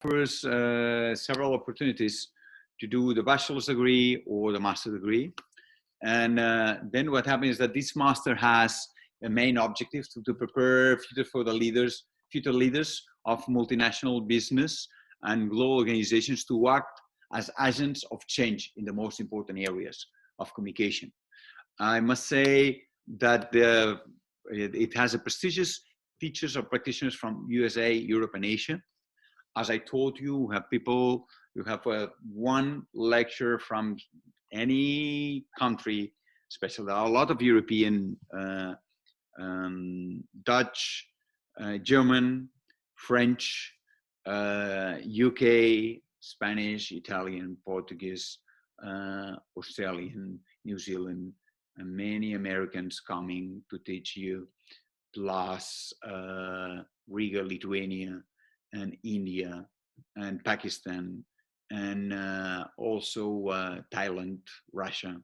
offers several opportunities to do the bachelor's degree or the master's degree. And then what happens is that this master has a main objective to prepare future leaders of multinational business and global organizations to act as agents of change in the most important areas of communication. I must say that it has a prestigious teachers or practitioners from USA, Europe, and Asia. As I told you, you have one lecture from any country, especially a lot of European, Dutch, German, French, UK, Spanish, Italian, Portuguese, Australian, New Zealand, and many Americans coming to teach you, plus Riga, Lithuania, and India, and Pakistan, and also Thailand, Russia.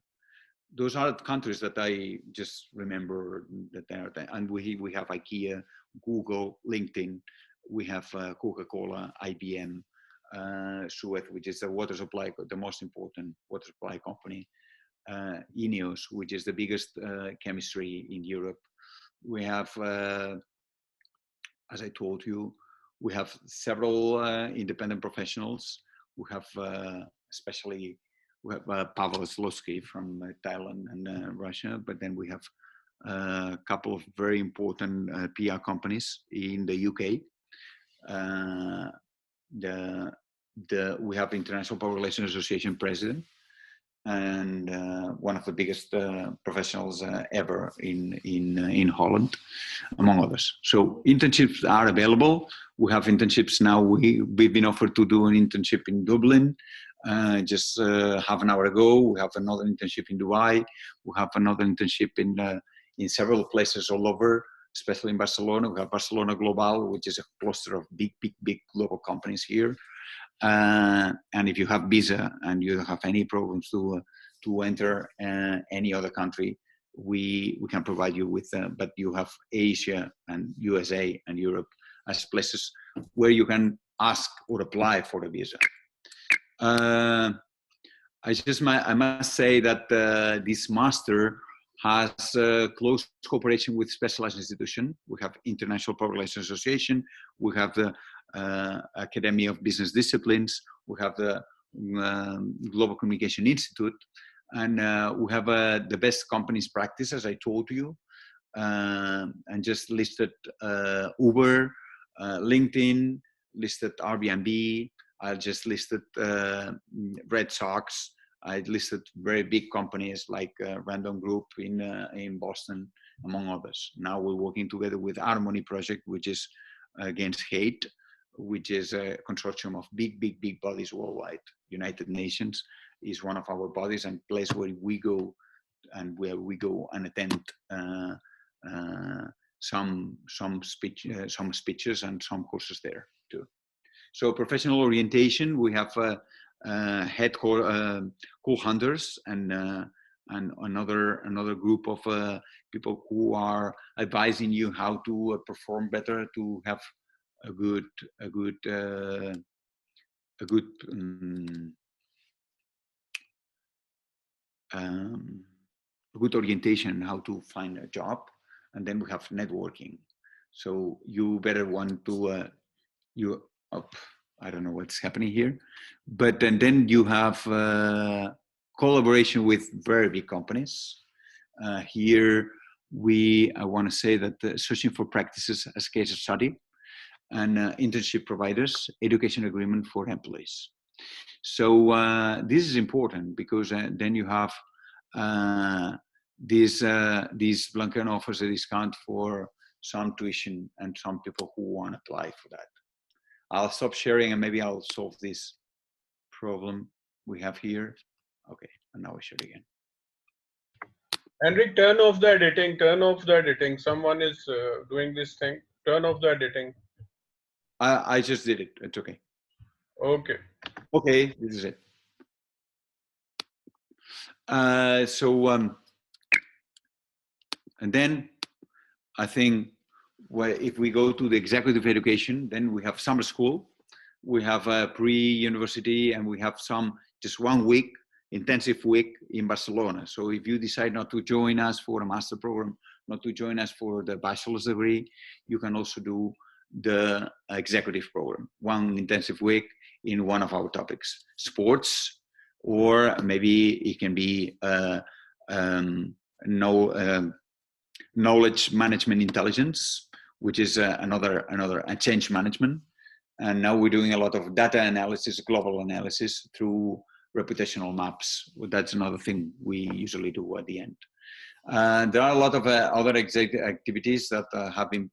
Those are the countries that I just remember that they are there. And we have IKEA, Google, LinkedIn. We have Coca-Cola, IBM, Suez, which is the water supply, the most important water supply company. Ineos, which is the biggest chemistry in Europe. We have, as I told you, we have several independent professionals. We have Pavel Slosky from Thailand and Russia, but then we have a couple of very important PR companies in the UK. We have International Public Relations Association president, and one of the biggest professionals ever in Holland, among others. So internships are available. We have internships now. We've been offered to do an internship in Dublin just half an hour ago. We have another internship in Dubai. We have another internship in several places all over, especially in Barcelona. We have Barcelona Global, which is a cluster of big global companies here. And if you have visa and you don't have any problems to enter any other country, we can provide you with, but you have Asia and USA and Europe as places where you can ask or apply for a visa. I must say that this master has close cooperation with specialized institutions. We have International Public Relations Association. We have the Academy of Business Disciplines. We have the Global Communication Institute. And we have the best companies practice, as I told you, and just listed Uber, LinkedIn, listed Airbnb. I just listed Red Sox. I listed very big companies like Random Group in Boston, among others. Now we're working together with Harmony Project, which is against hate, which is a consortium of big bodies worldwide. United Nations is one of our bodies and place where we go and attend some speeches and some courses there too. So professional orientation, we have head co-hunters and another group of people who are advising you how to perform better, to have a good orientation, how to find a job. And then we have networking. So you better want to I don't know what's happening here, but then you have collaboration with very big companies. Here I want to say that searching for practices as case of study, and internship providers, education agreement for employees. So this is important because then you have these Blanquer offers a discount for some tuition and some people who want to apply for that. I'll stop sharing and maybe I'll solve this problem we have here. Okay, and now I share it again. Enric, turn off the editing. Turn off the editing. Someone is doing this thing. Turn off the editing. I just did it. It's okay. Okay. Okay, this is it. And then I think if we go to the executive education, then we have summer school, we have a pre-university, and we have just 1 week, intensive week in Barcelona. So if you decide not to join us for a master program, not to join us for the bachelor's degree, you can also do the executive program, 1 intensive week in one of our topics, sports, or maybe it can be knowledge management intelligence, which is another change management. And now we're doing a lot of data analysis, global analysis through reputational maps. That's another thing we usually do at the end. There are a lot of other activities that have been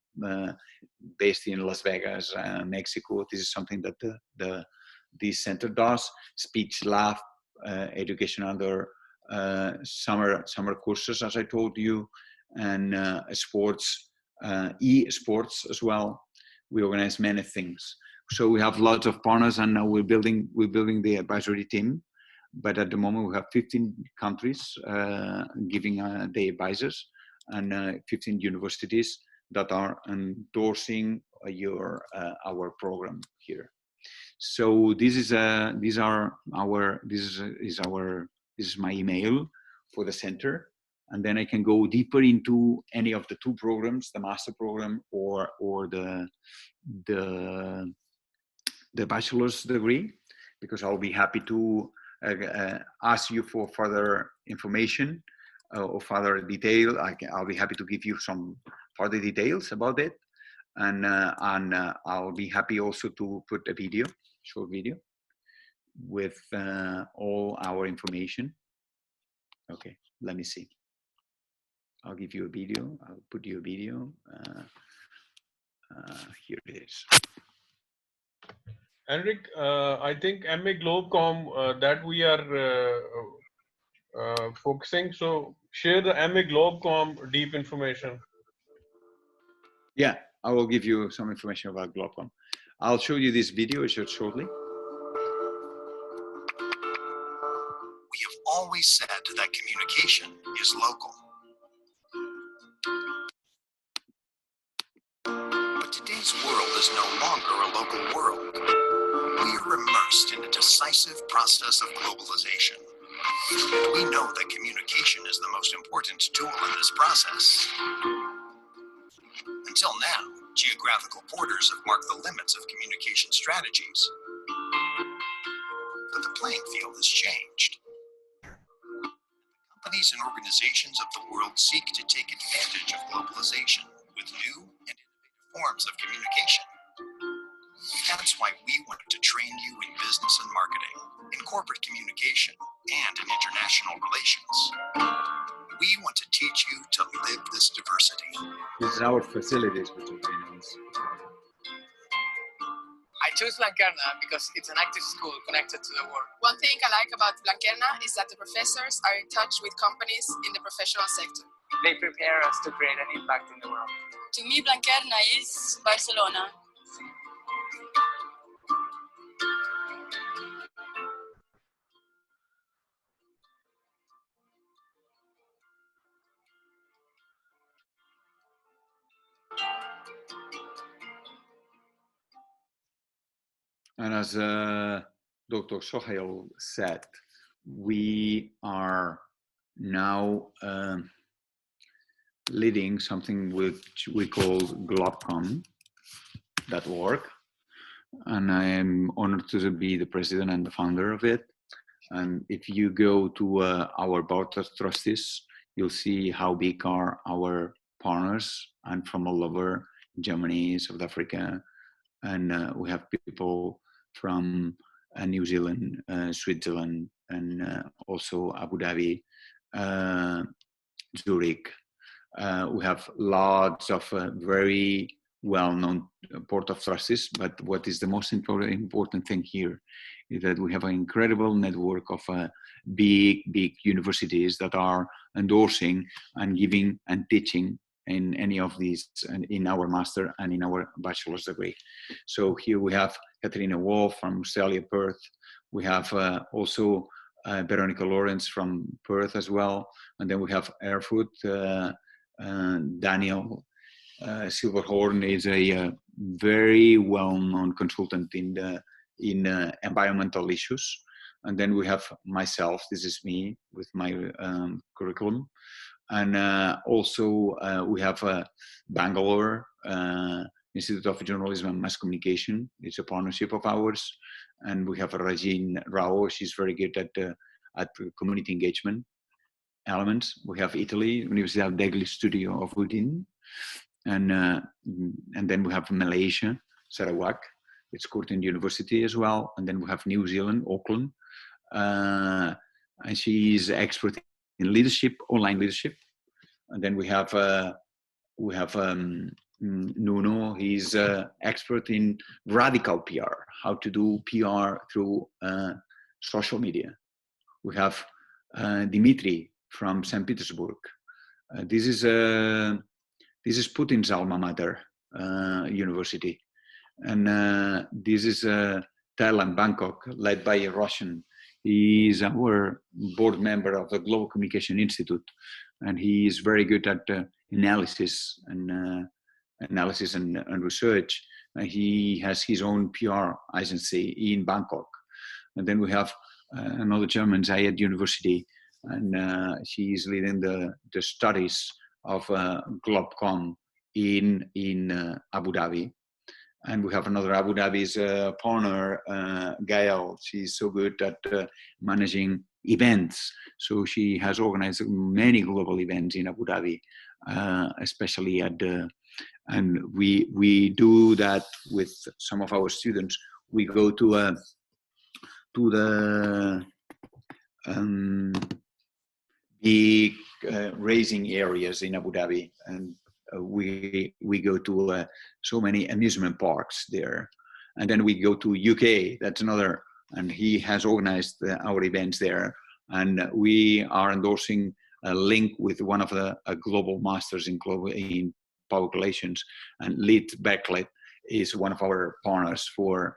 based in Las Vegas, Mexico. This is something that this center does. Speech lab, education under summer courses, as I told you, and sports, e-sports as well. We organize many things. So we have lots of partners, and now we're building the advisory team. But at the moment, we have 15 countries giving the advisors, and 15 universities that are endorsing our program here. So this is my email for the center, and then I can go deeper into any of the 2 programs, the master program or the bachelor's degree, because I'll be happy to ask you for further information or further detail. I'll be happy to give you some further details about it, and I'll be happy also to put a short video with all our information. Okay, let me see. I'll give you a video. I'll put you a video. Here it is. Enric, I think MA Globcom that we are focusing. So share the MA Globcom deep information. Yeah, I will give you some information about Globcom. I'll show you this video shortly. We have always said that communication is local. But today's world is no longer a local world. We are immersed in a decisive process of globalization. And we know that communication is the most important tool in this process. Until now, geographical borders have marked the limits of communication strategies. But the playing field has changed. Companies and organizations of the world seek to take advantage of globalization with new and innovative forms of communication. That's why we want to train you in business and marketing, in corporate communication, and in international relations. We want to teach you to live this diversity. This is our facilities, which are very nice. I chose Blanquerna because it's an active school connected to the world. One thing I like about Blanquerna is that the professors are in touch with companies in the professional sector. They prepare us to create an impact in the world. To me, Blanquerna is Barcelona. And as Dr. Sohail said, we are now leading something which we call Globcom.org, and I am honored to be the president and the founder of it. And if you go to our board of trustees, you'll see how big are our partners, and from all over Germany, South Africa, and we have people from New Zealand, Switzerland, and also Abu Dhabi, Zurich. We have lots of very well-known board of trustees, but what is the most important thing here is that we have an incredible network of big universities that are endorsing and giving and teaching in any of these, in our master and in our bachelor's degree. So here we have Katrina Wolf from Australia, Perth. We have also Veronica Lawrence from Perth as well. And then we have Erfurt. Daniel Silverhorn is a very well-known consultant in the in environmental issues. And then we have myself, this is me with my curriculum. And also we have Bangalore Institute of Journalism and Mass Communication. It's a partnership of ours. And we have Rajin Rao, she's very good at community engagement elements. We have Italy, Universidad degli Studi of Udine. And then we have Malaysia, Sarawak. It's Curtin University as well. And then we have New Zealand, Auckland. And she's expert in leadership, online leadership. And then we have Nuno. He's expert in radical PR, how to do PR through social media. We have Dimitri from St. Petersburg. This is Putin's alma mater, university. And this is Thailand, Bangkok, led by a Russian. He is our board member of the Global Communication Institute, and he is very good at analysis and research. He has his own PR agency in Bangkok. And then we have another German, Zayed University, and she is leading the studies of Globcom in Abu Dhabi. And we have another Abu Dhabi's partner, Gail. She's so good at managing events. So she has organized many global events in Abu Dhabi, especially at the, and we do that with some of our students. We go to the big racing areas in Abu Dhabi, and we go to so many amusement parks there. And then we go to UK, that's another, and he has organized our events there. And we are endorsing a link with one of the global masters in public relations, and Lead Backlit is one of our partners for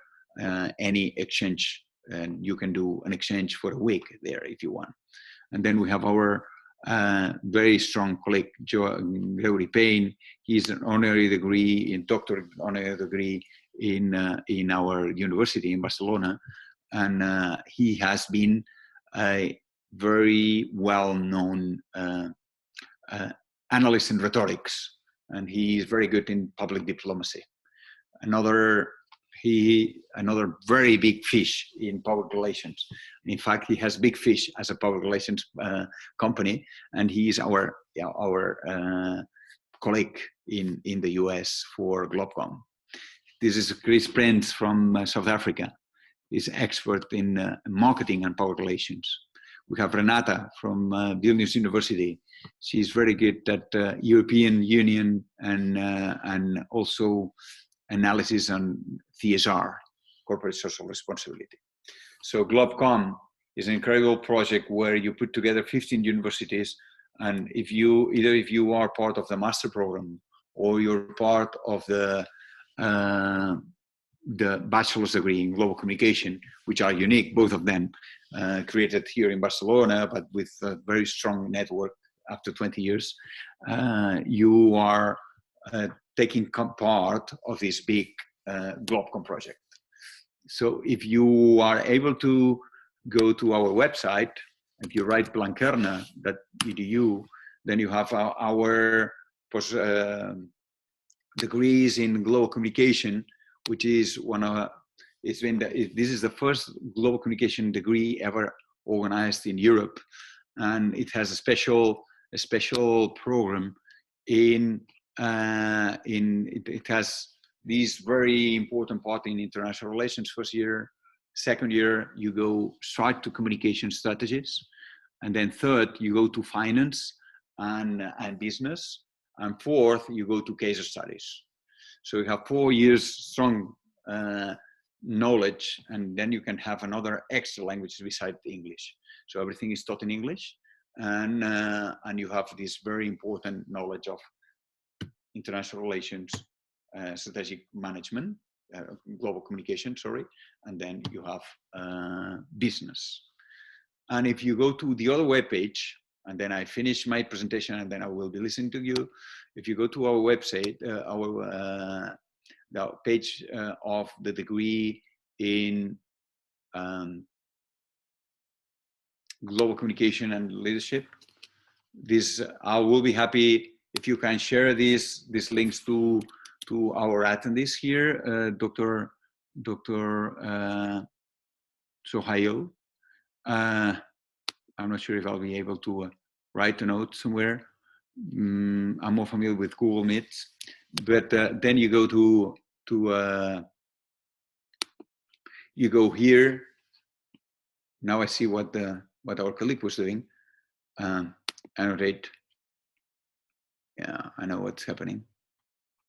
any exchange, and you can do an exchange for a week there if you want. And then we have our very strong colleague, Gregory Payne. He's an honorary degree in doctorate honorary degree in our university in Barcelona, and he has been a very well-known analyst in rhetorics, and he is very good in public diplomacy. Another very big fish in public relations. In fact, he has big fish as a public relations company, and he is our colleague in the US for Globcom. This is Chris Prince from South Africa. He's expert in marketing and public relations. We have Renata from Vilnius University. She's very good at European Union and also analysis on CSR, corporate social responsibility. So Globcom is an incredible project where you put together 15 universities, and if you are part of the master program or you're part of the bachelor's degree in global communication, which are unique, both of them created here in Barcelona, but with a very strong network after 20 years, you are taking part of this big Globcom project. So if you are able to go to our website, if you write blanquerna.edu, then you have our degrees in global communication, which is this is the first global communication degree ever organized in Europe, and it has a special program it has these very important part in international relations first year. Second year, you go straight to communication strategies. And then third, you go to finance and business. And fourth, you go to case studies. So you have 4 years strong knowledge, and then you can have another extra language besides English. So everything is taught in English, and you have this very important knowledge of international relations, strategic management, global communication, and then you have business. And if you go to the other webpage, and then I finish my presentation, and then I will be listening to you. If you go to our website, the page of the degree in global communication and leadership. This I will be happy if you can share these links to our attendees here, Dr. Sohail. I'm not sure if I'll be able to write a note somewhere. I'm more familiar with Google Meets, but then you go to you go here. Now I see what our colleague was doing. Annotate. Yeah, I know what's happening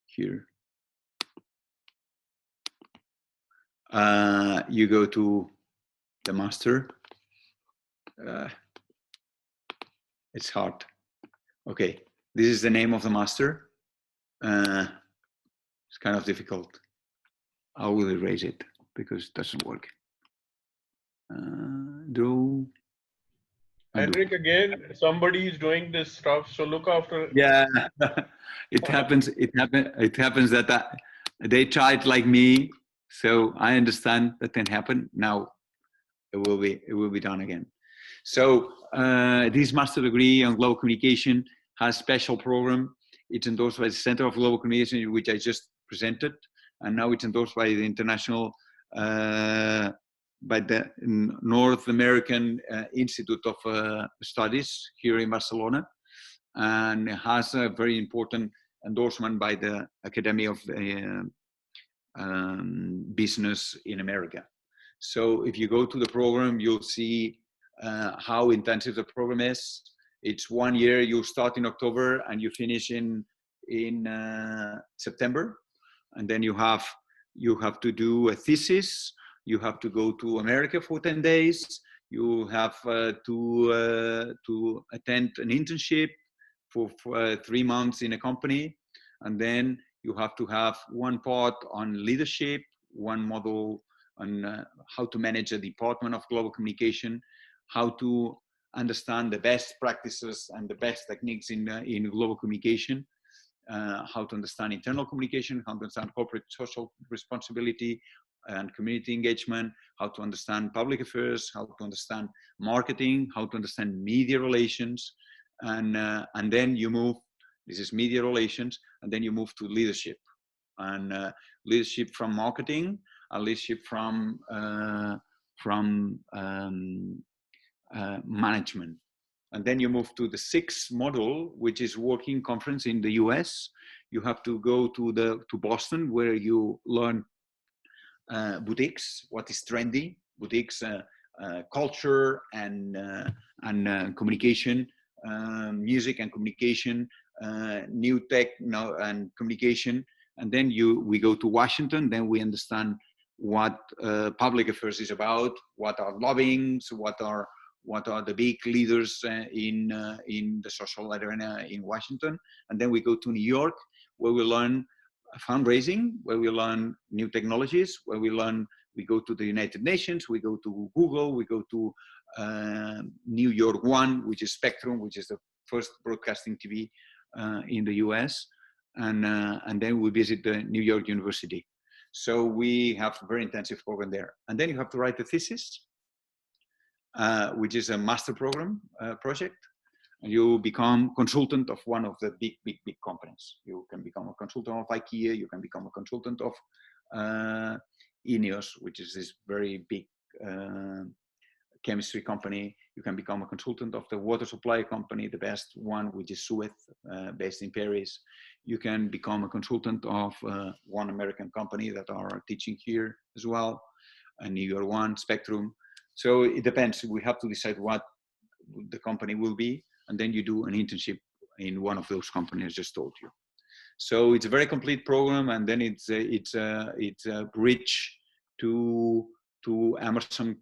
here. You go to the master. It's hard. Okay, this is the name of the master. It's kind of difficult. I will erase it because it doesn't work. Draw. Enric, again, somebody is doing this stuff, so look after. Yeah, it happens. It happens that they tried like me, so I understand that can happen. Now it will be done again. So this master degree on global communication has a special program. It's endorsed by the Center of Global Communication, which I just presented, and now it's endorsed by the international. By the North American Institute of Studies here in Barcelona, and it has a very important endorsement by the Academy of Business in America. So if you go to the program, you'll see how intensive the program is. It's 1 year. You start in October and you finish in September, and then you have to do a thesis. You have to go to America for 10 days. You have to attend an internship for 3 months in a company. And then you have to have one part on leadership, one model on how to manage a department of global communication, how to understand the best practices and the best techniques in global communication, how to understand internal communication, how to understand corporate social responsibility, and community engagement, how to understand public affairs, how to understand marketing, how to understand media relations, and then you move. This is media relations, and then you move to leadership, and leadership from marketing, and leadership from management, and then you move to the 6th model, which is working conference in the US. You have to go to Boston, where you learn boutiques, what is trendy, boutiques, culture and communication, music and communication, new tech and communication. And then we go to Washington, then we understand what public affairs is about, what are lobbyings, what are the big leaders in the social arena in Washington. And then we go to New York, where we learn fundraising, where we learn new technologies, where we go to the United Nations, we go to Google, we go to New York One, which is Spectrum, which is the first broadcasting TV in the US, and then we visit the New York University. So we have a very intensive program there. And then you have to write a thesis, which is a master program project. And you become consultant of one of the big companies. You can become a consultant of IKEA. You can become a consultant of Ineos, which is this very big chemistry company. You can become a consultant of the water supply company, the best one, which is Suez, based in Paris. You can become a consultant of one American company that are teaching here as well, a New York One, Spectrum. So it depends. We have to decide what the company will be, and then you do an internship in one of those companies I just told you. So it's a very complete program, and then it's a bridge to Emerson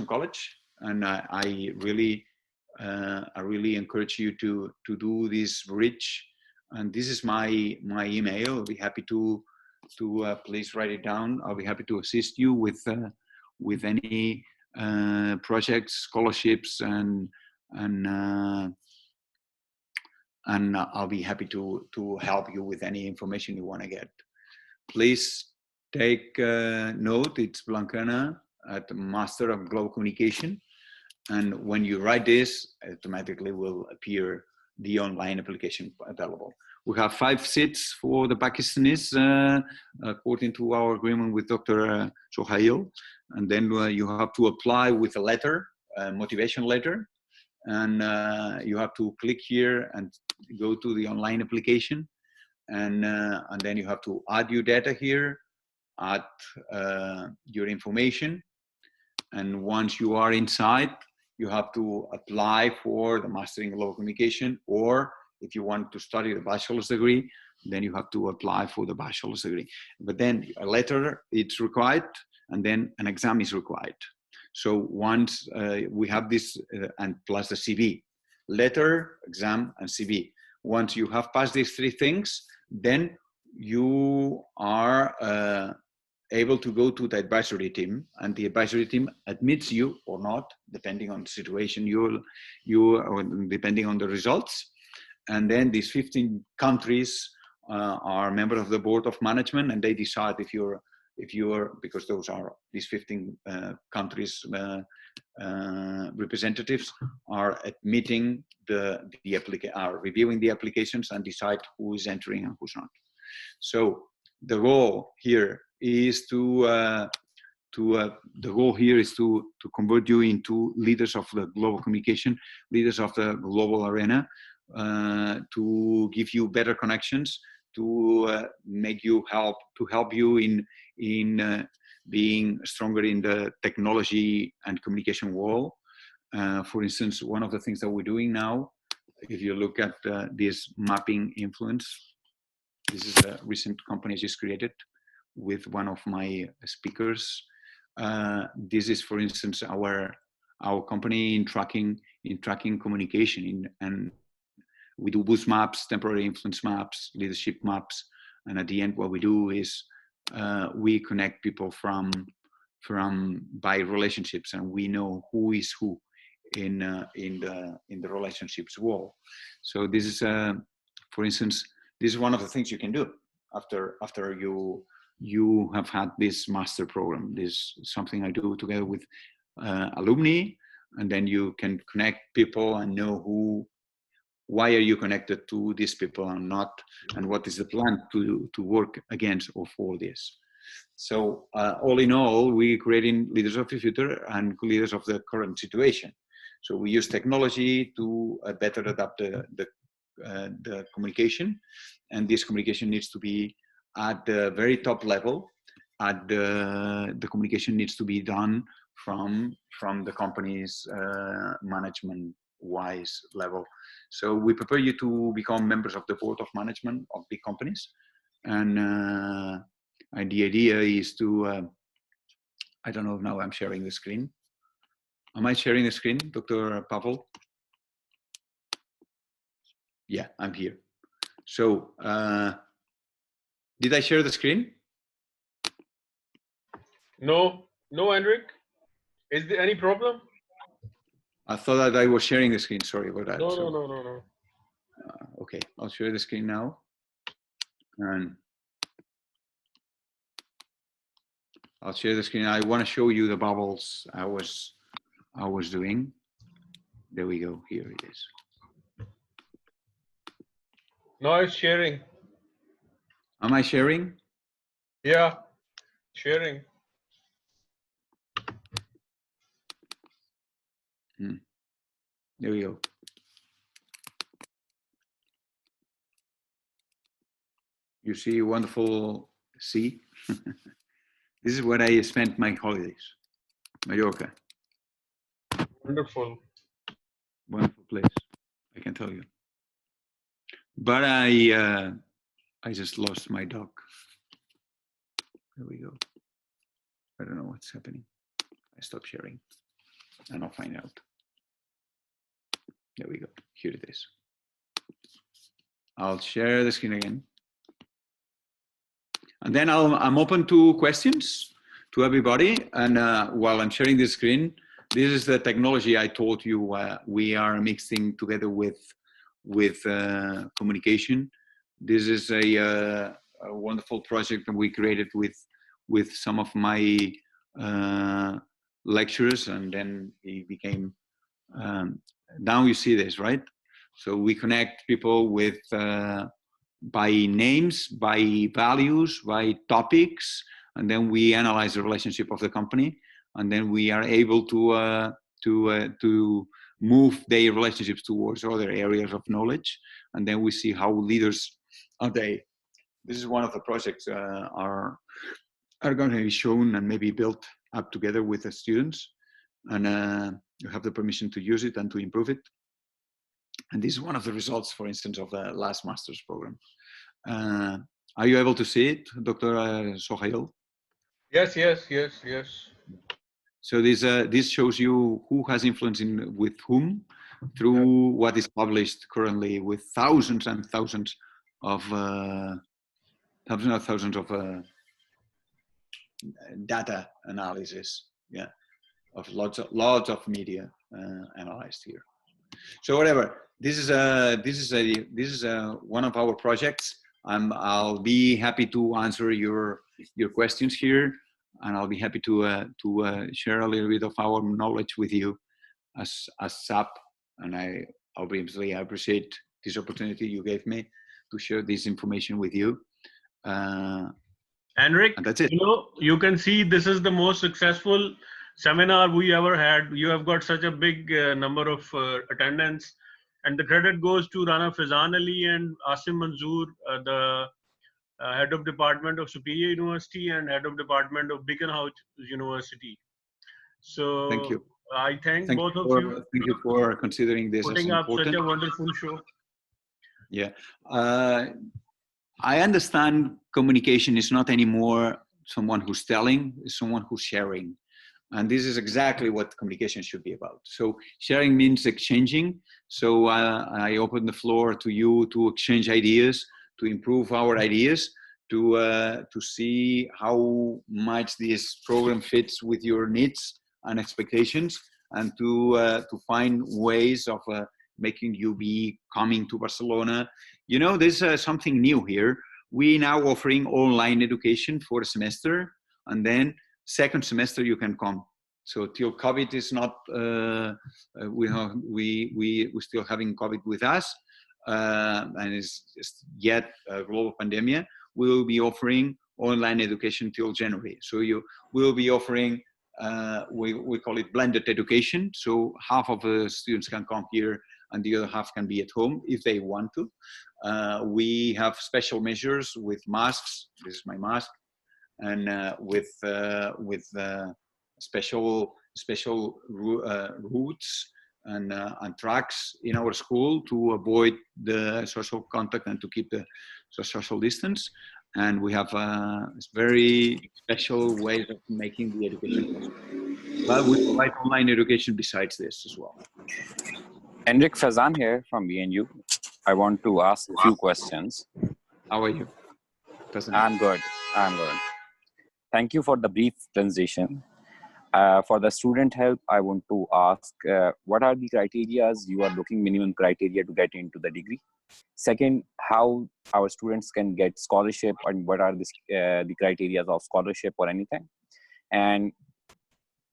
College, and I really encourage you to do this bridge. And this is my email. I'll be happy to please write it down. I'll be happy to assist you with any projects, scholarships, and and I'll be happy to help you with any information you want to get. Please take note, it's Blancana at Master of Global Communication. And when you write this, automatically will appear the online application available. We have 5 seats for the Pakistanis, according to our agreement with Dr. Sohail. And then you have to apply with a letter, a motivation letter. And you have to click here and go to the online application. And then you have to add your data here, add your information. And once you are inside, you have to apply for the Master in Global Communication, or if you want to study the bachelor's degree, then you have to apply for the bachelor's degree. But then a letter, it's required, and then an exam is required. So once we have this, and plus the CV, letter, exam, and CV. Once you have passed these 3 things, then you are able to go to the advisory team, and the advisory team admits you or not, depending on the situation, or depending on the results. And then these 15 countries are members of the board of management, and they decide if you're because those are these 15 countries representatives are admitting are reviewing the applications and decide who is entering and who's not. So the goal here is to convert you into leaders of the global communication, leaders of the global arena, to give you better connections, to help you in being stronger in the technology and communication world. For instance, one of the things that we're doing now, if you look at this mapping influence, this is a recent company I just created with one of my speakers. This is, for instance, our company in tracking communication, and we do boost maps, temporary influence maps, leadership maps, and at the end, what we do is we connect people by relationships, and we know who is who in the relationships world. So this is, for instance, this is one of the things you can do after you have had this master program. This is something I do together with alumni, and then you can connect people and know why are you connected to these people and not, and what is the plan to work against or for this. So all in all, we're creating leaders of the future and leaders of the current situation. So we use technology to better adapt the communication, and this communication needs to be at the very top level. The communication needs to be done from the company's management-wise level. So we prepare you to become members of the board of management of big companies, and the idea is to. I don't know if now I'm sharing the screen. Am I sharing the screen, Dr. Pavel? Yeah, I'm here. So, did I share the screen? No, Enric. Is there any problem? I thought that I was sharing the screen. Sorry about that. No. Okay, I'll share the screen now. And I'll share the screen. I want to show you the bubbles I was doing. There we go. Here it is. No, it's sharing. Am I sharing? Yeah, sharing. There we go. You see a wonderful sea. This is where I spent my holidays, Mallorca. Wonderful. Wonderful place, I can tell you. But I just lost my dog. There we go. I don't know what's happening. I stopped sharing, and I'll find out. There we go. Here it is. I'll share the screen again. And then I'm open to questions to everybody. And while I'm sharing the screen, this is the technology I told you we are mixing together with with communication. This is a wonderful project that we created with some of my lecturers, and then he became. Now you see this, right? So we connect people with by names, by values, by topics, and then we analyze the relationship of the company, and then we are able to move their relationships towards other areas of knowledge, and then we see how leaders are they. This is one of the projects are going to be shown and maybe built up together with the students, and you have the permission to use it and to improve it. And this is one of the results, for instance, of the last master's program. Are you able to see it, Dr. Sohail? Yes. So this shows you who has influence with whom through what is published currently, with thousands and thousands of data analysis. Yeah, of lots of media analyzed here. So whatever. This is one of our projects. I'll be happy to answer your questions here, and I'll be happy to share a little bit of our knowledge with you as SAP. And I obviously appreciate this opportunity you gave me to share this information with you. Enric, and that's it. You can see this is the most successful seminar we ever had. You have got such a big number of attendance. And the credit goes to Rana Fizan Ali and Asim Manzoor, the head of department of Superior University and head of department of Bickenhouse University. So thank you. I thank both of you. Thank you for considering this putting as up important. Such a wonderful show. Yeah, I understand communication is not anymore someone who's telling, it's someone who's sharing. And this is exactly what communication should be about. So sharing means exchanging. So I open the floor to you to exchange ideas, to improve our ideas, to see how much this program fits with your needs and expectations, and to find ways of making you be coming to Barcelona. You know, there's something new here. We now offering online education for a semester, and then second semester you can come. So till COVID is not, we still having COVID with us, and it's yet a global pandemic. We will be offering online education till January. So you will be offering, we call it blended education. So half of the students can come here and the other half can be at home if they want to. We have special measures with masks. This is my mask. And with special routes and tracks in our school to avoid the social contact and to keep the social distance. And we have very special ways of making the education possible. But we provide online education besides this as well. Enric Fazan here from BNU. I want to ask a few questions. How are you? I'm good. Thank you for the brief presentation. For the student help, I want to ask, what are the criteria you are looking, minimum criteria to get into the degree? Second, how our students can get scholarship, and what are the criteria of scholarship or anything? And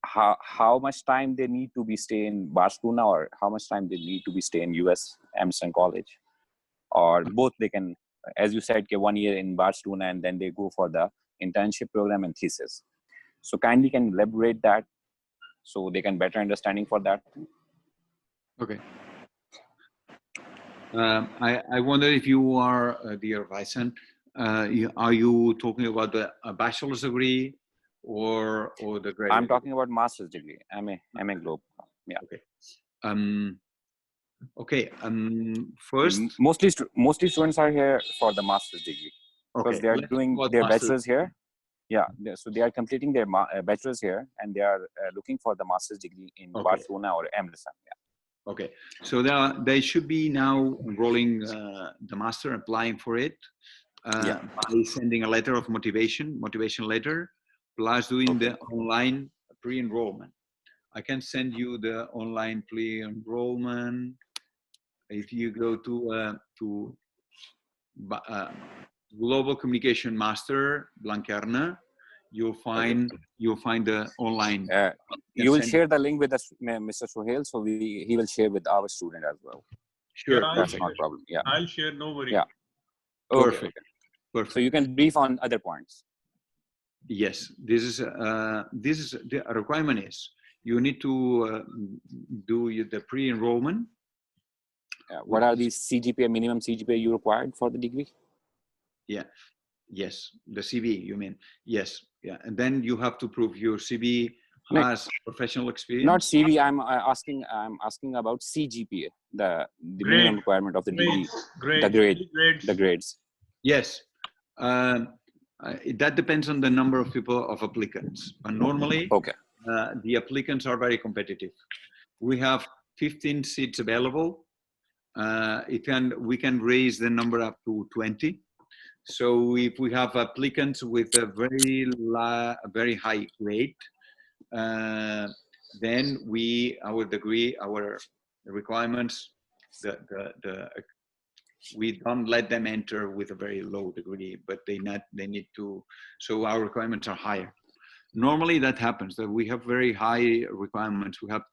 how much time they need to be stay in Barcelona, or how much time they need to be stay in US, Emerson College? Or both, they can, as you said, 1 year in Barcelona and then they go for the internship program and thesis. So kindly can elaborate that so they can better understanding for that. Okay. I wonder if you are, dear Vicent, are you talking about a bachelor's degree or the graduate? I'm talking about master's degree, MA Globcom. Yeah. Okay. Okay. First, mostly students are here for the master's degree because they are doing their bachelor's here. Yeah, so they are completing their bachelor's here and they are looking for the master's degree in Barcelona or Emerson. Yeah. Okay, so they should be now enrolling the master, applying for it by sending a letter of motivation letter, plus doing the online pre-enrollment. I can send you the online pre-enrollment. if you go to Global Communication Master Blanquerna, you'll find the online. You will share the link with us, Mr. Sohail, so he will share with our student as well. Sure, Yeah, that's not a problem. Yeah, I'll share. No worry. Yeah. Perfect. Okay. Perfect. So you can brief on other points. Yes, this is the requirement is you need to do the pre-enrollment. What are these CGPA, minimum CGPA you required for the degree? Yeah, yes, the CV you mean? Yes, yeah, and then you have to prove your CV has professional experience. Not CV. I'm asking about CGPA, the minimum requirement of the degree, the grades. Yes, that depends on the number of people of applicants, but normally the applicants are very competitive. We have 15 seats available. We can raise the number up to 20. So if we have applicants with a very high grade, then our requirements, we don't let them enter with a very low degree, but they need to. So our requirements are higher. Normally that happens, that we have very high requirements. We have,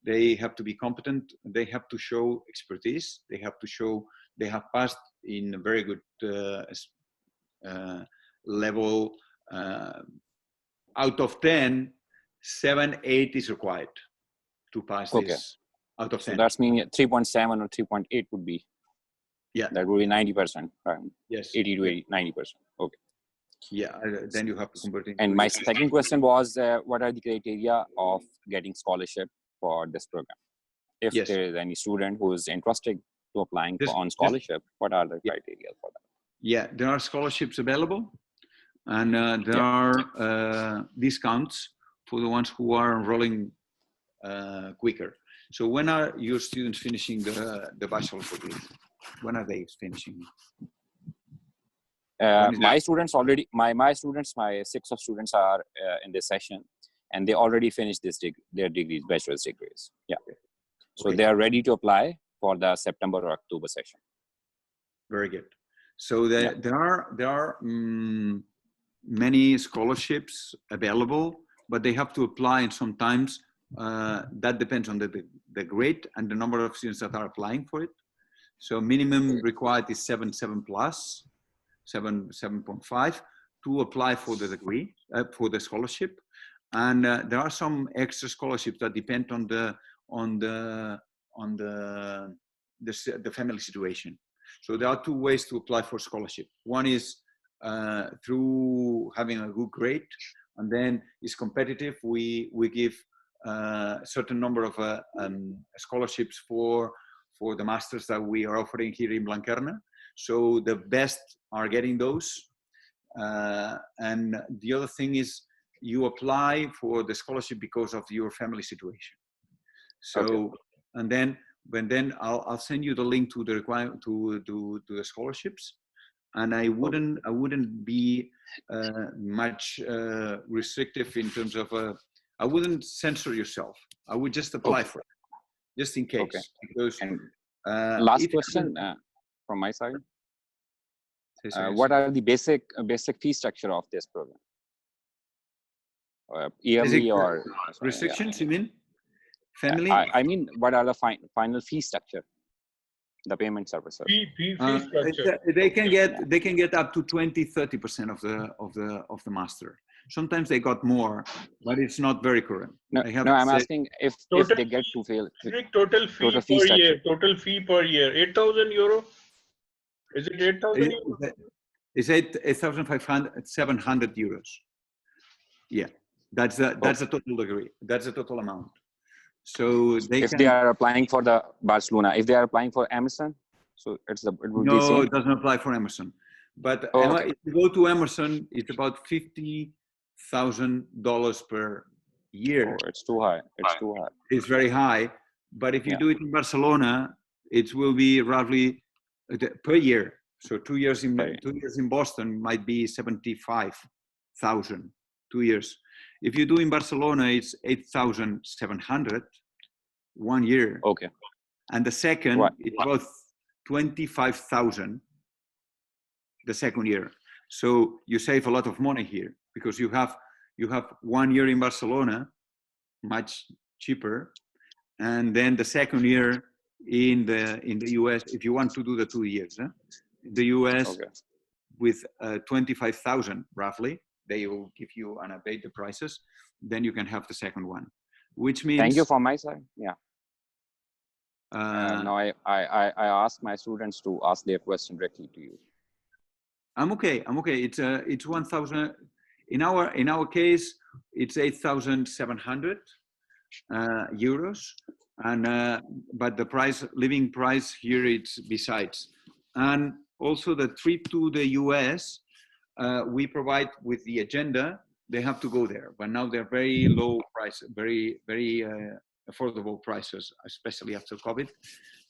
they have to be competent. They have to show expertise. They have to show they have passed in a very good level. Out of 10, 7, 8 is required to pass this out of 10. So that's meaning 3.7 or 3.8 would be. Yeah. That would be 90%. Right? Yes. 80 to 90%. Okay. Yeah. Then you have to convert it. And my second question was, what are the criteria of getting scholarship for this program? If there is any student who is interested to applying on scholarship, what are the criteria for that? Yeah, there are scholarships available, and there are discounts for the ones who are enrolling quicker. So when are your students finishing the bachelor's degree? When are they finishing? My students already, my 6 of students are in this session, and they already finished their degrees, bachelor's degrees. Yeah. So they are ready to apply for the September or October session. Very good. So there are many scholarships available, but they have to apply, and sometimes that depends on the grade and the number of students that are applying for it. So minimum required is 7.7 plus, 7.5 to apply for the degree, for the scholarship. And there are some extra scholarships that depend on the family situation. So there are 2 ways to apply for scholarship. One is through having a good grade, and then it's competitive. We give a certain number of scholarships for the masters that we are offering here in Blanquerna. So the best are getting those. And the other thing is you apply for the scholarship because of your family situation. So, and then I'll send you the link to the requirement to the scholarships. And I wouldn't be much restrictive in terms of I wouldn't censor yourself. I would just apply for it, just in case. Because last question from my side. What are the basic fee structure of this program? Yearly or restrictions? You mean family? I mean, what are the final fee structure? The payment services. Fee structure. They can get up to 20-30% of the master. Sometimes they got more, but it's not very current. No, I'm asking if they get to fail. Total fee per year. Total fee per year. 8,000 euro. Is it 8,000 euro? It's 8,700 euros. Yeah, that's the total degree. That's the total amount. So if they are applying for the Barcelona, if they are applying for Emerson, so it would be same? It doesn't apply for Emerson. But if you go to Emerson, it's about $50,000 per year. Oh, it's too high. It's very high. But if you do it in Barcelona, it will be roughly per year. So 2 years in Boston might be 75,000. 2 years. If you do in Barcelona, it's 8,700 1 year. Okay. And the second, it's about 25,000 the second year. So you save a lot of money here because you have 1 year in Barcelona, much cheaper, and then the second year in the US, if you want to do the 2 years, in the US with 25,000 roughly, they will give you and abate the prices. Then you can have the second one, which means. Thank you from my side. Yeah. Now I ask my students to ask their question directly to you. I'm okay. It's 1,000. In our case, it's 8,700 euros, and but the living price here it's besides, and also the trip to the US, we provide with the agenda. They have to go there, but now they're very low price, very affordable prices, especially after COVID.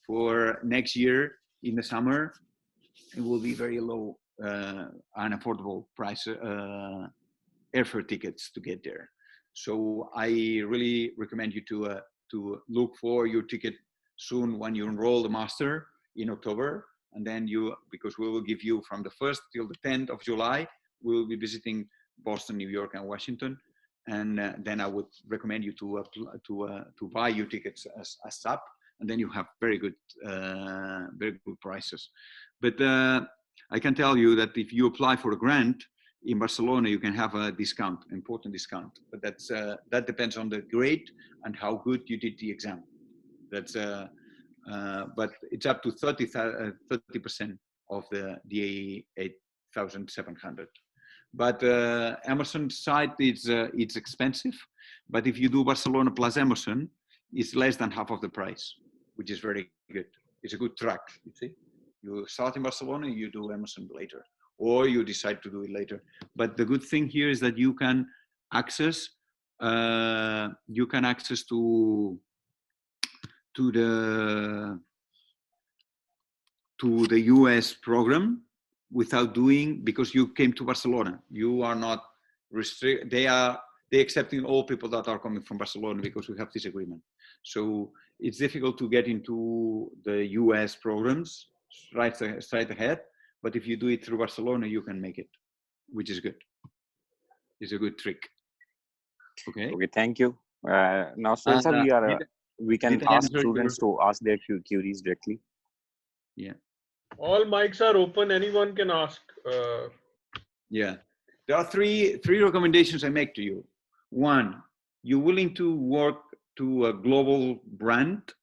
For next year in the summer, it will be very low and affordable price airfare tickets to get there. So I really recommend you to look for your ticket soon when you enroll the master in October, and then because we will give you from the 1st till the 10th of July, we will be visiting Boston, New York, and Washington, and then I would recommend you to buy your tickets as SAP, and then you have very good prices. But I can tell you that if you apply for a grant in Barcelona, you can have a discount, important discount. But that depends on the grade and how good you did the exam. That's but it's up to 30% of the 8,700. But Emerson site it's expensive. But if you do Barcelona plus Emerson, it's less than half of the price, which is very good. It's a good track, you see. You start in Barcelona, you do Emerson later, or you decide to do it later. But the good thing here is that you can access to the US program without doing, because you came to Barcelona. You are not restricted. They accepting all people that are coming from Barcelona because we have this agreement. So it's difficult to get into the US programs straight ahead. But if you do it through Barcelona, you can make it, which is good. It's a good trick. Okay. Okay. Thank you. Now, sir, we can ask students to ask their queries directly. Yeah. All mics are open. Anyone can ask. Yeah. There are three recommendations I make to you. One, you're willing to work to a global brand.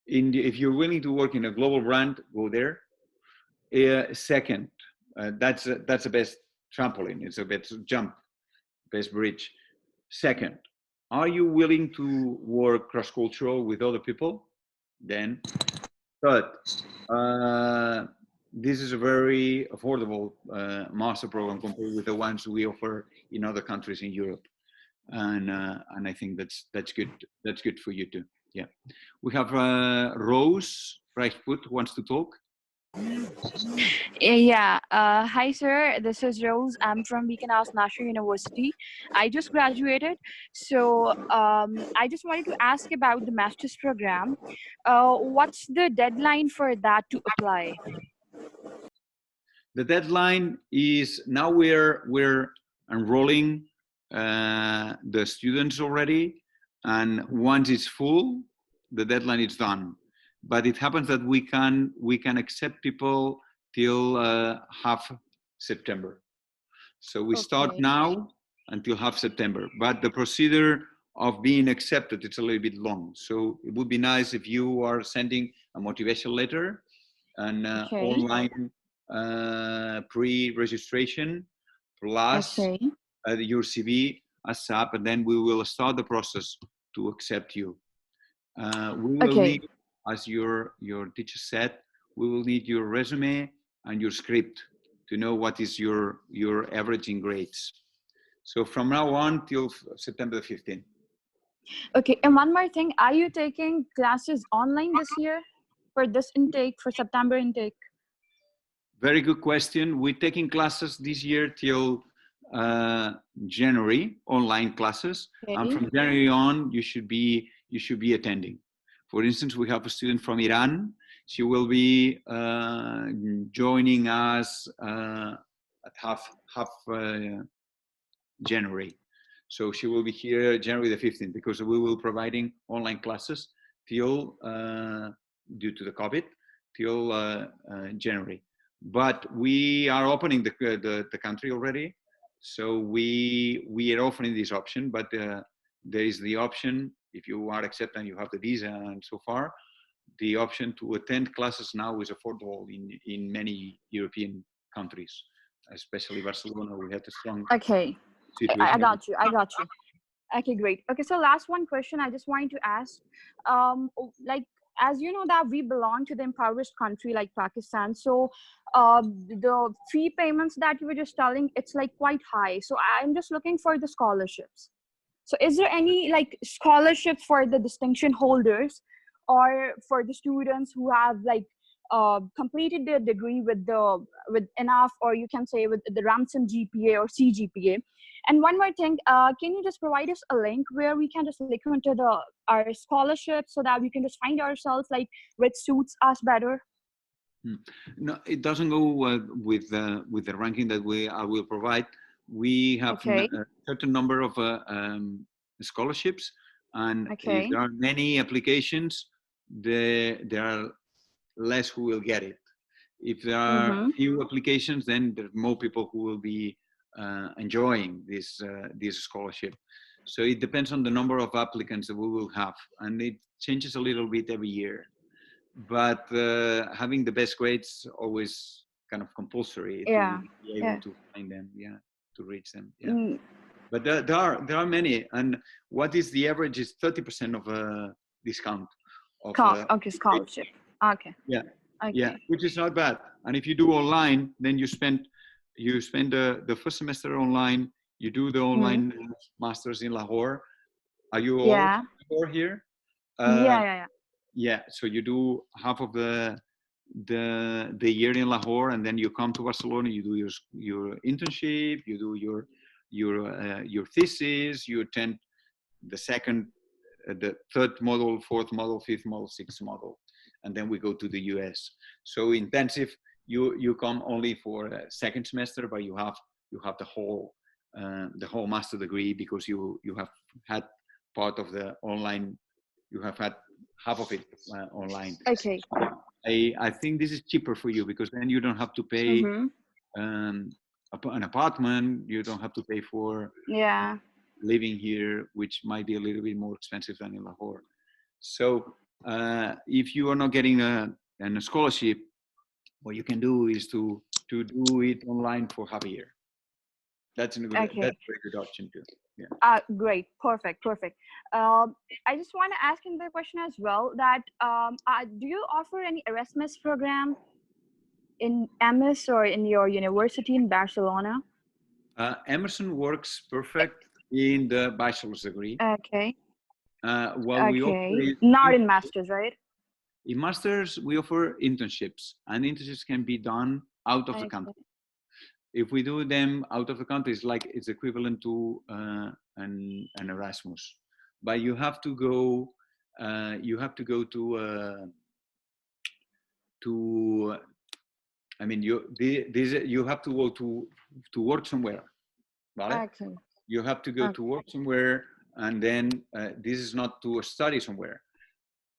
If you're willing to work in a global brand, go there. Second, that's the best trampoline. It's a best jump, best bridge. Second, are you willing to work cross-cultural with other people? Then, third, this is a very affordable master program compared with the ones we offer in other countries in Europe, and I think that's good. That's good for you too. Yeah, we have Rose Reichput wants to talk. Yeah. Hi, sir. This is Rose. I'm from Beacon House National University. I just graduated. So I just wanted to ask about the master's program. What's the deadline for that to apply? The deadline is now we're enrolling the students already. And once it's full, the deadline is done. But it happens that we can accept people till half September. So we start now until half September. But the procedure of being accepted, it's a little bit long. So it would be nice if you are sending a motivation letter and online pre-registration plus your CV as SAP, and then we will start the process to accept you. We will need, as your teacher said, we will need your resume and your script to know what is your average in grades. So from now on till September 15th. Okay, and one more thing, are you taking classes online this year for this intake, for September intake? Very good question. We're taking classes this year till January, online classes, and from January on, you should be attending. For instance, we have a student from Iran. She will be joining us at half January. So she will be here January the 15th, because we will be providing online classes till, due to the COVID, till January. But we are opening the country already. So we are offering this option, but there is the option, if you are accepted and you have the visa, and so far, the option to attend classes now is affordable in many European countries, especially Barcelona. We had a strong Okay, situation. I got you. I got you. Okay, great. Okay, so last one question I just wanted to ask, like, as you know that we belong to the impoverished country like Pakistan, so the fee payments that you were just telling, it's like quite high. So I'm just looking for the scholarships. So is there any like scholarships for the distinction holders, or for the students who have like completed their degree with enough, or you can say with the ransom GPA or CGPA? And one more thing, can you just provide us a link where we can just look into our scholarships so that we can just find ourselves like which suits us better? No, it doesn't go with the ranking that I will provide. We have Okay. a certain number of scholarships, and Okay. if there are many applications, there are less who will get it. If there are few applications, then there are more people who will be enjoying this scholarship. So it depends on the number of applicants that we will have, and it changes a little bit every year. But having the best grades always kind of compulsory to be able to find them, to reach them. But there are many, and what is the average is 30% of a discount. Okay, scholarship. Okay. Yeah, which is not bad. And if you do online, then you spend the first semester online. You do the online masters in Lahore. Are you all from Lahore here? Yeah. So you do half of the year in Lahore, and then you come to Barcelona. You do your internship. You do your thesis. You attend the third model, fourth model, fifth model, sixth model, and then we go to the US. So intensive. You come only for a second semester, but you have the whole master degree, because you have had part of the online. You have had half of it online. Okay. I think this is cheaper for you, because then you don't have to pay an apartment. You don't have to pay for living here, which might be a little bit more expensive than in Lahore. So if you are not getting a scholarship, what you can do is to do it online for half a year. That's a very good option too. Yeah. Great. Perfect. I just want to ask in the question as well that do you offer any Erasmus program in MS or in your university in Barcelona? Emerson works perfect in the bachelor's degree. Okay. We offer not in master's, right? In master's, we offer internships, and internships can be done out of the country. If we do them out of the country, it's equivalent to an Erasmus, but you have to go. You have to go to. I mean, you have to go to work somewhere, right? Okay. You have to go to work somewhere, and then this is not to study somewhere.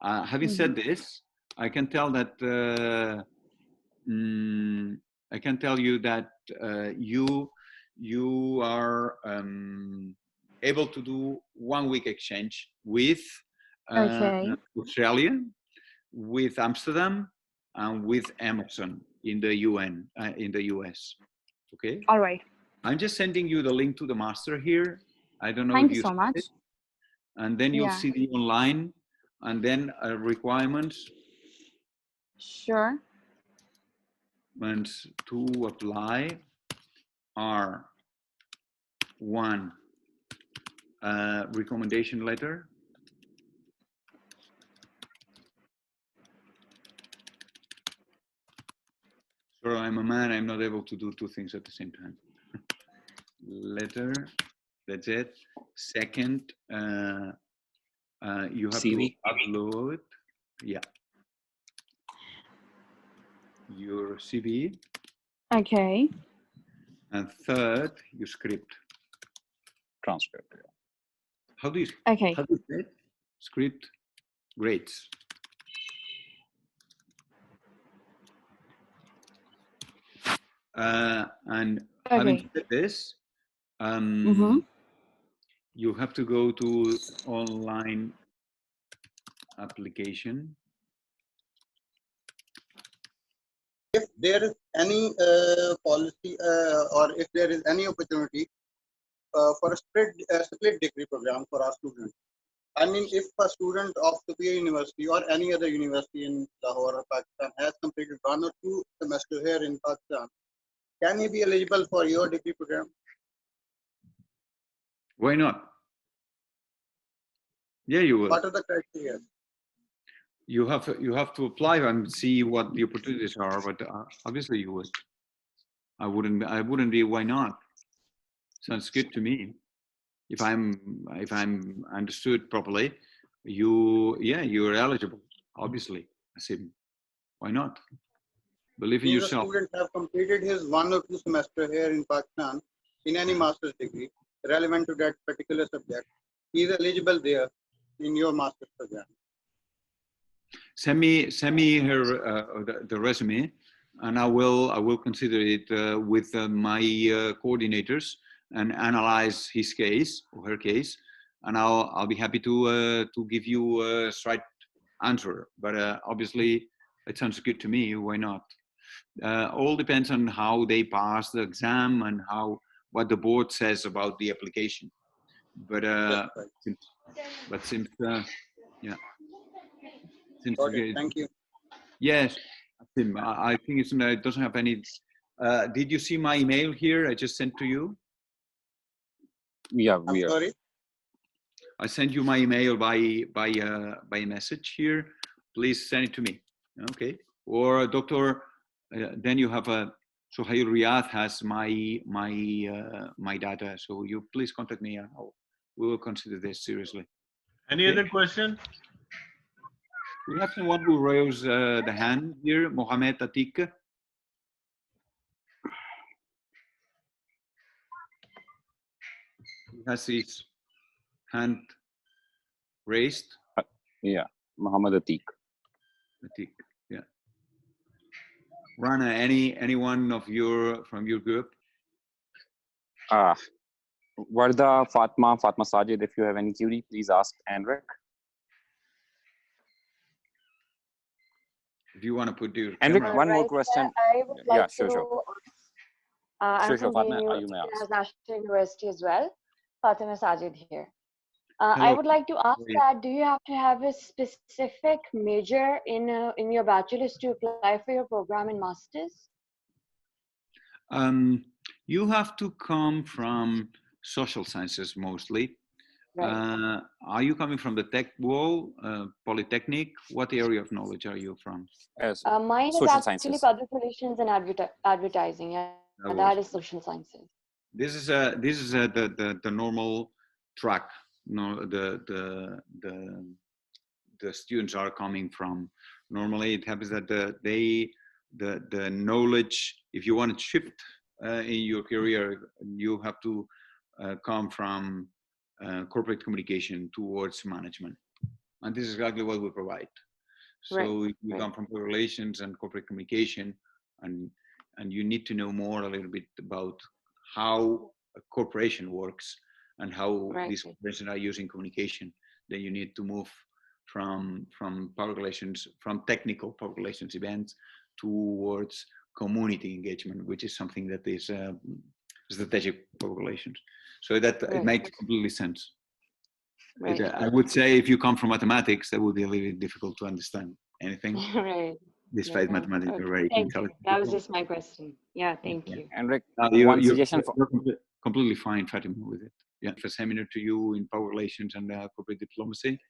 Having said this, I can tell that I can tell you that you are able to do 1 week exchange with Australia, with Amsterdam, and with Emerson in the in the US. Okay. All right. I'm just sending you the link to the master here. I don't know Thank if you so much. it. And then you'll see the online, and then requirements. Sure. And to apply are 1, recommendation letter. So I'm a man, I'm not able to do 2 things at the same time. Letter, that's it. Second, you have CV. to upload Yeah. Your CV. Okay. And third, your script. Transcript. How do you Okay. say it? Script grades. And having said this, you have to go to online application. If there is any policy or if there is any opportunity for a split degree program for our students. I mean, if a student of Sophia University or any other university in Lahore or Pakistan has completed 1 or 2 semesters here in Pakistan, can he be eligible for your degree program? Why not? Yeah, you will. What are the criteria? You have to apply and see what the opportunities are, but obviously you would. I wouldn't be. Why not? Sounds good to me. If I'm understood properly, you're eligible. Obviously, I said, why not? Believe in yourself. If a student have completed his 1 or 2 semester here in Pakistan in any master's degree relevant to that particular subject, he is eligible there in your master's program. Send me her the resume, and I will consider it with my coordinators and analyze his case or her case, and I'll be happy to give you a straight answer. But obviously, it sounds good to me. Why not? All depends on how they pass the exam and what the board says about the application. But seems yeah. Okay, thank you. Yes, I think it doesn't have any. Did you see my email here? I just sent to you. Yeah, I'm sorry. I sent you my email by a message here. Please send it to me. Okay. Or Dr. Then you have Sohail Riyadh has my data. So you please contact me. We will consider this seriously. Any other question? We have someone who rose the hand here, Mohamed Atik. He has his hand raised. Yeah, Muhammad Atik. Atik, yeah. Rana, anyone from your group? Warda, Fatma Sajid, if you have any query, please ask Enric. If you want to put your Enric, one more question. I would like sure. I'm from Fatma, National University as well. Fatima Sajid here. I would like to ask that, do you have to have a specific major in your bachelor's to apply for your program in master's? You have to come from social sciences mostly. Right. Are you coming from the tech world, Polytechnic? What area of knowledge are you from? Mine is actually public relations and advertising. Yeah, that is social sciences. This is the normal track. No, the students are coming from. Normally, it happens that the knowledge. If you want to shift in your career, you have to come from corporate communication towards management, and this is exactly what we provide. So if you come from relations and corporate communication, and you need to know more a little bit about how a corporation works and how these corporations are using communication, then you need to move from public relations, from technical public relations events towards community engagement, which is something that is strategic public relations. So that it makes completely sense. I would say if you come from mathematics, that would be a little bit difficult to understand anything. Despite mathematics are very intelligent. That was just my question. Yeah, thank you. Enric, one suggestion you're completely fine, Fatima, with it. Yeah, for seminar to you in power relations and corporate diplomacy,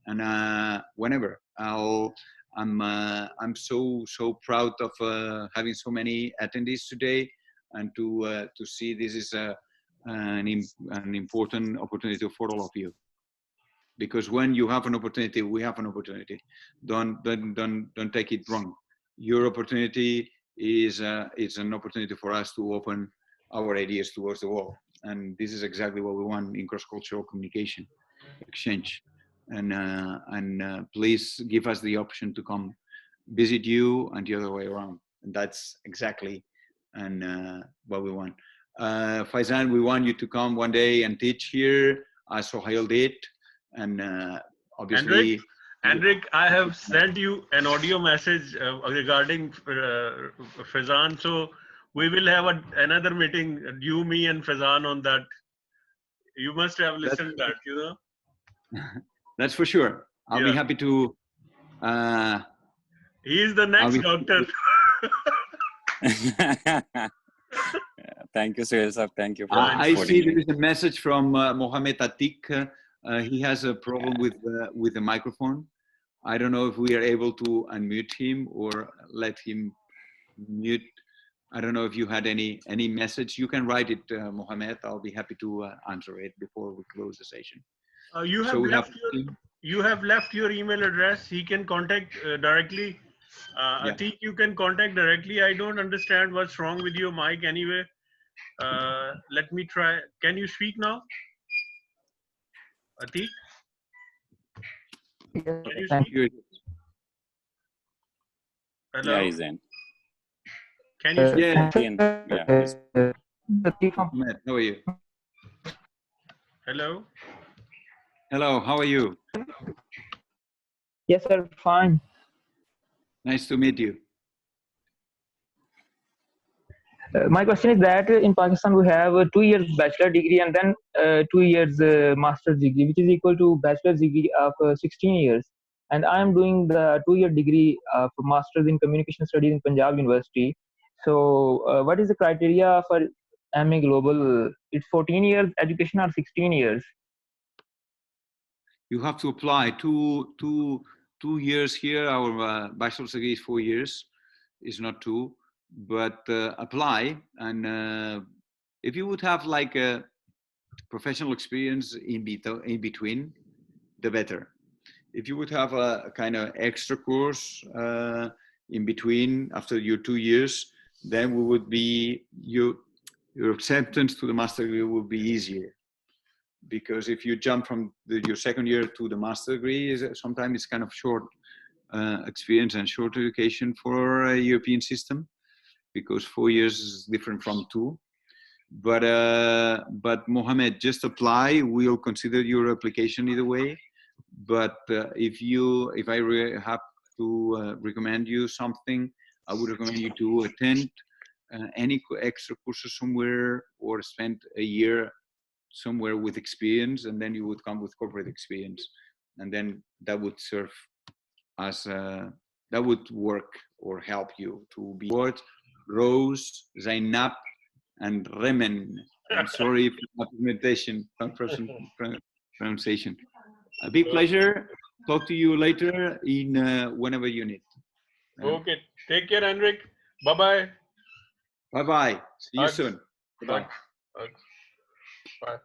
and whenever I'm so proud of having so many attendees today, and to see this is an important opportunity for all of you. because when you have an opportunity, we have an opportunity. Don't take it wrong. Your opportunity is an opportunity for us to open our ideas towards the world, and this is exactly what we want in cross-cultural communication exchange. And please give us the option to come visit you and the other way around, and that's exactly what we want. Faizan, we want you to come one day and teach here as Sohail did, and obviously Enric, I have sent you an audio message regarding Faizan, so we will have another meeting, you, me and Faizan, on that. You must have listened to that, you know. That's for sure. I'll be happy to. He is the next doctor. Thank you, Sohail sir. Thank you for I see there is a message from Mohamed Atik. He has a problem with the microphone. I don't know if we are able to unmute him or let him mute. I don't know if you had any message. You can write it, Mohamed. I'll be happy to answer it before we close the session. You have left your email address. He can contact directly. Atik, you can contact directly. I don't understand what's wrong with your mic anyway. Let me try. Can you speak now? Atik? Can you speak? Hello? Yeah, he's in. Can you speak? How are you? Hello? Hello, how are you? Yes, sir, fine. Nice to meet you. My question is that in Pakistan we have a 2 years bachelor degree and then 2 years master's degree, which is equal to bachelor's degree of 16 years. And I am doing the 2-year degree of master's in communication studies in Punjab University. So what is the criteria for MA Global? It's 14 years education or 16 years? You have to apply two years here. Our bachelor's degree is 4 years. It's not 2. But apply, and if you would have like a professional experience in between, the better. If you would have a kind of extra course in between after your 2 years, then we would be your acceptance to the master degree will be easier. Because if you jump from your second year to the master degree, sometimes it's kind of short experience and short education for a European system, because 4 years is different from 2. But Mohammed, just apply. We'll consider your application either way. But if I have to recommend you something, I would recommend you to attend any extra courses somewhere, or spend a year somewhere with experience, and then you would come with corporate experience, and then that would serve as that would work or help you to be what Rose, Zainab, and Remen. I'm sorry for pronunciation. A big pleasure. Talk to you later in whenever you need. Okay. Take care, Enric. Bye-bye. Bye-bye. See you soon. Bye. Bye.